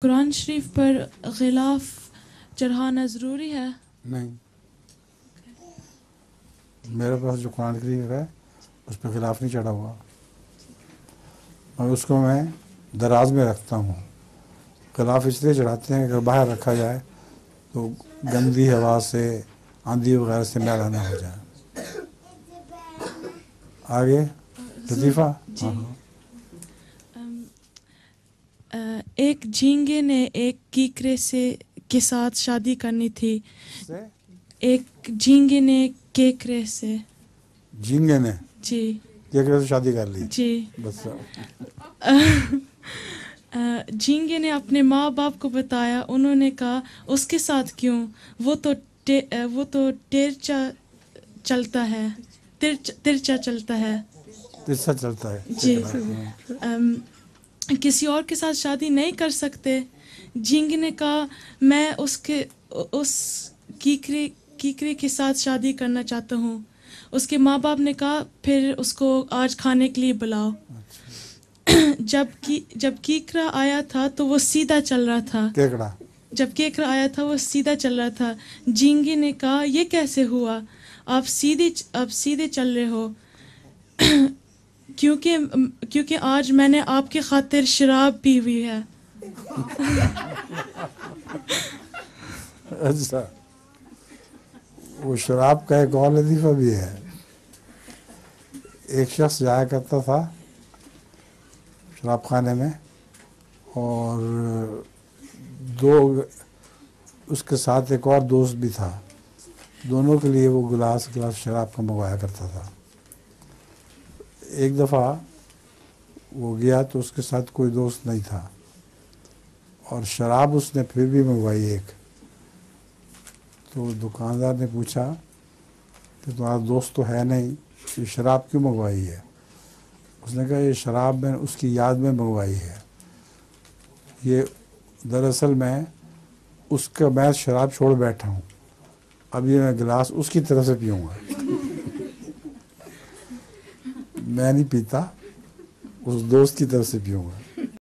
قرآن شریف پر غلاف چڑھانا ضروری ہے؟ نہیں، میرے پاس جو قرآن شریف ہے اس پہ غلاف نہیں چڑھا ہوا، اور اس کو میں دراز میں رکھتا ہوں۔ غلاف اس لیے چڑھاتے ہیں کہ اگر باہر رکھا جائے تو گندی ہوا سے، آندھی وغیرہ سے میلا نہ ہو جائے۔ آگے لطیفہ۔ جی، ایک جھینگے نے ایک کیکڑے کے ساتھ شادی کرنی تھی۔ ایک جھینگے نے کیکڑے سے جھینگے نے جی کیکڑے سے شادی کر لی۔ جی بس جھینگے نے اپنے ماں باپ کو بتایا، انہوں نے کہا اس کے ساتھ کیوں، وہ تو ترچا چلتا ہے۔ ترسا چلتا ہے جی، کسی اور کے ساتھ شادی نہیں کر سکتے؟ جھینگے نے کہا میں اس کیکڑے کے ساتھ شادی کرنا چاہتا ہوں۔ اس کے ماں باپ نے کہا پھر اس کو آج کھانے کے لیے بلاؤ۔ جب کیکڑا آیا تھا تو وہ سیدھا چل رہا تھا۔ جب کیکڑا آیا تھا وہ سیدھا چل رہا تھا۔ جھینگے نے کہا یہ کیسے ہوا، آپ سیدھے چل رہے ہو؟ کیونکہ آج میں نے آپ کی خاطر شراب پی ہوئی ہے۔ اچھا، وہ شراب کا ایک اور لطیفہ بھی ہے۔ ایک شخص جایا کرتا تھا شراب خانے میں، اور اس کے ساتھ ایک اور دوست بھی تھا۔ دونوں کے لیے وہ گلاس شراب کا منگوایا کرتا تھا۔ ایک دفعہ وہ گیا تو اس کے ساتھ کوئی دوست نہیں تھا، اور شراب اس نے پھر بھی منگوائی ایک۔ تو دکاندار نے پوچھا کہ تمہارا دوست تو ہے نہیں، یہ شراب کیوں منگوائی ہے؟ اس نے کہا یہ شراب میں اس کی یاد میں منگوائی ہے، یہ دراصل میں شراب چھوڑ بیٹھا ہوں، اب یہ میں گلاس اس کی طرف سے پیوں گا، میں نہیں پیتا، اس دوست کی طرف سے پیوں گا۔